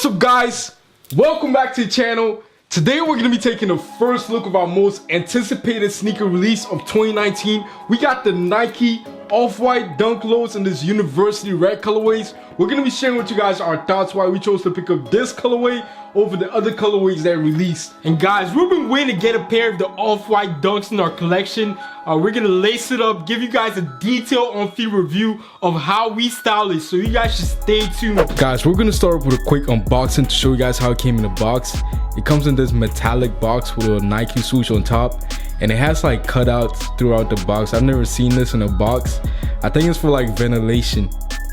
What's up, guys? Welcome back to the channel. Today we're going to be taking a first look of our most anticipated sneaker release of 2019. We got the Nike Off-White Dunk Lows in this University Red colorways. We're going to be sharing with you guys our thoughts why we chose to pick up this colorway over the other colorways that released. And guys, we've been waiting to get a pair of the Off-White Dunks in our collection. We're going to lace it up, give you guys a detailed on-feet review of how we style it, so you guys should stay tuned. Guys, we're going to start off with a quick unboxing to show you guys how it came in the box. It comes in this metallic box with a Nike swoosh on top, and it has like cutouts throughout the box. I've never seen this in a box. I think it's for like ventilation.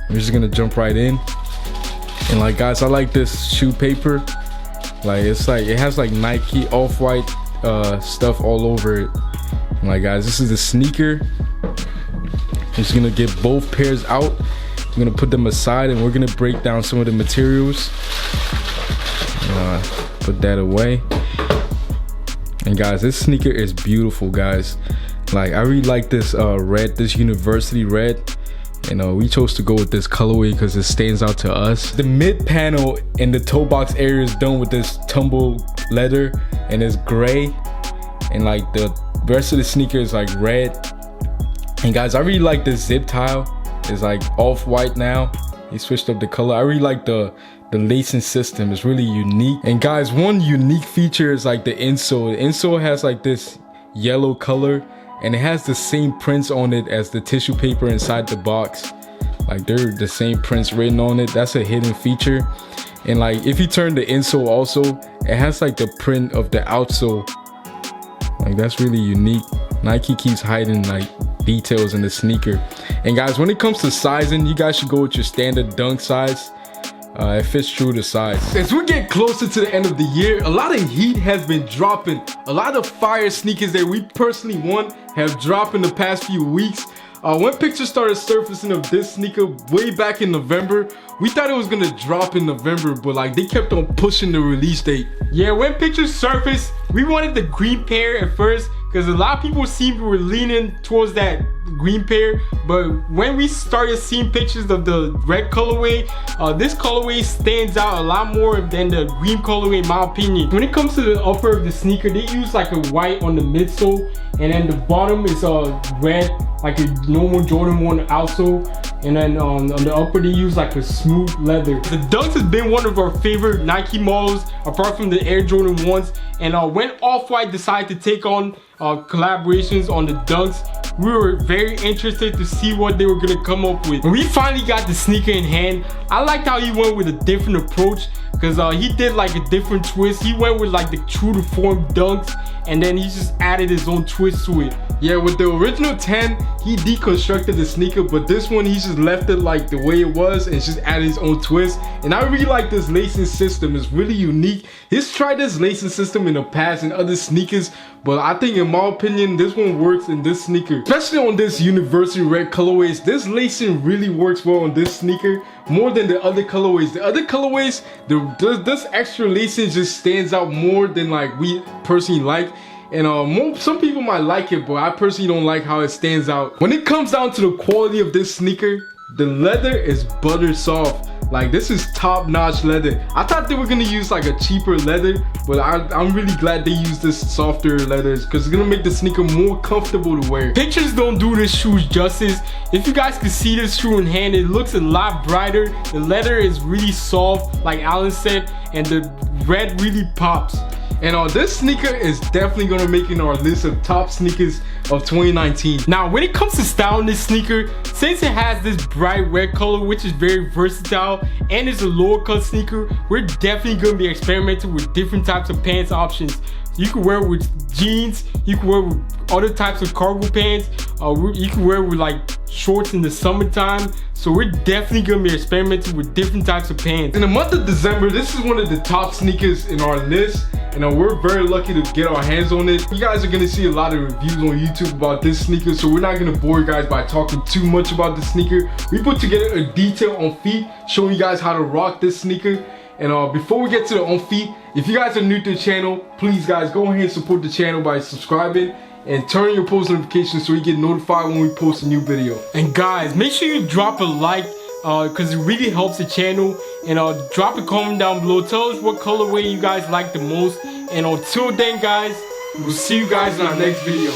I'm just gonna jump right in. And like, guys, I like this shoe paper. Like, it's like, it has like Nike Off-White stuff all over it. And like, guys, this is the sneaker. I'm just gonna get both pairs out. I'm gonna put them aside and we're gonna break down some of the materials. Put that away. And guys, this sneaker is beautiful, guys. Like, I really like this red, this University Red. And we chose to go with this colorway because it stands out to us. The mid panel in the toe box area is done with this tumble leather and it's gray. And like the rest of the sneaker is like red. And guys, I really like this zip tie. It's like off-white now. They switched up the color. I really like the lacing system. Is really unique. And guys, one unique feature is like the insole. The insole has like this yellow color and it has the same prints on it as the tissue paper inside the box. Like, they're the same prints written on it. That's a hidden feature. And like, if you turn the insole also, it has like the print of the outsole. Like, that's really unique. Nike keeps hiding like details in the sneaker. And guys, when it comes to sizing, you guys should go with your standard dunk size. It fits true to size. As we get closer to the end of the year, a lot of heat has been dropping. A lot of fire sneakers that we personally want have dropped in the past few weeks. When pictures started surfacing of this sneaker way back in November, we thought it was gonna drop in November, but like, they kept on pushing the release date. Yeah, when pictures surfaced, we wanted the green pair at first because a lot of people seemed to were leaning towards that green pair, but when we started seeing pictures of the red colorway, this colorway stands out a lot more than the green colorway in my opinion. When it comes to the upper of the sneaker, they use like a white on the midsole, and then the bottom is red, like a normal Jordan 1 outsole, and then on the upper they use like a smooth leather. The Dunks has been one of our favorite Nike models apart from the Air Jordan 1s, and when Off-White decided to take on collaborations on the Dunks, we were very interested to see what they were gonna come up with. When we finally got the sneaker in hand, I liked how he went with a different approach because he did like a different twist. He went with like the true to form Dunks, and then he just added his own twist to it. Yeah, with the original 10, he deconstructed the sneaker, but this one he just left it like the way it was and just added his own twist. And I really like this lacing system. It's really unique. He's tried this lacing system in the past in other sneakers, but I think in my opinion this one works in this sneaker, especially on this University Red colorways. This lacing really works well on this sneaker more than the other colorways. The other colorways, this extra lacing just stands out more than like we personally like. And some people might like it, but I personally don't like how it stands out. When it comes down to the quality of this sneaker, the leather is butter soft. Like, this is top-notch leather. I thought they were gonna use like a cheaper leather, but I'm really glad they used this softer leathers because it's gonna make the sneaker more comfortable to wear. Pictures don't do this shoe justice. If you guys can see this shoe in hand, it looks a lot brighter. The leather is really soft, like Alan said, and the red really pops. And this sneaker is definitely gonna make it in our list of top sneakers of 2019. Now, when it comes to styling this sneaker, since it has this bright red color, which is very versatile, and it's a lower cut sneaker, we're definitely gonna be experimenting with different types of pants options. You can wear it with jeans, you can wear it with other types of cargo pants, you can wear it with like shorts in the summertime. So we're definitely gonna be experimenting with different types of pants. In the month of December, this is one of the top sneakers in our list, and we're very lucky to get our hands on it. You guys are gonna see a lot of reviews on YouTube about this sneaker, so we're not gonna bore you guys by talking too much about the sneaker. We put together a detail on feet showing you guys how to rock this sneaker. And before we get to the on feet, if you guys are new to the channel, please guys go ahead and support the channel by subscribing and turn your post notifications so you get notified when we post a new video. And guys, make sure you drop a like, because it really helps the channel. And drop a comment down below. Tell us what colorway you guys like the most. And until then, guys, we'll see you guys in our next video.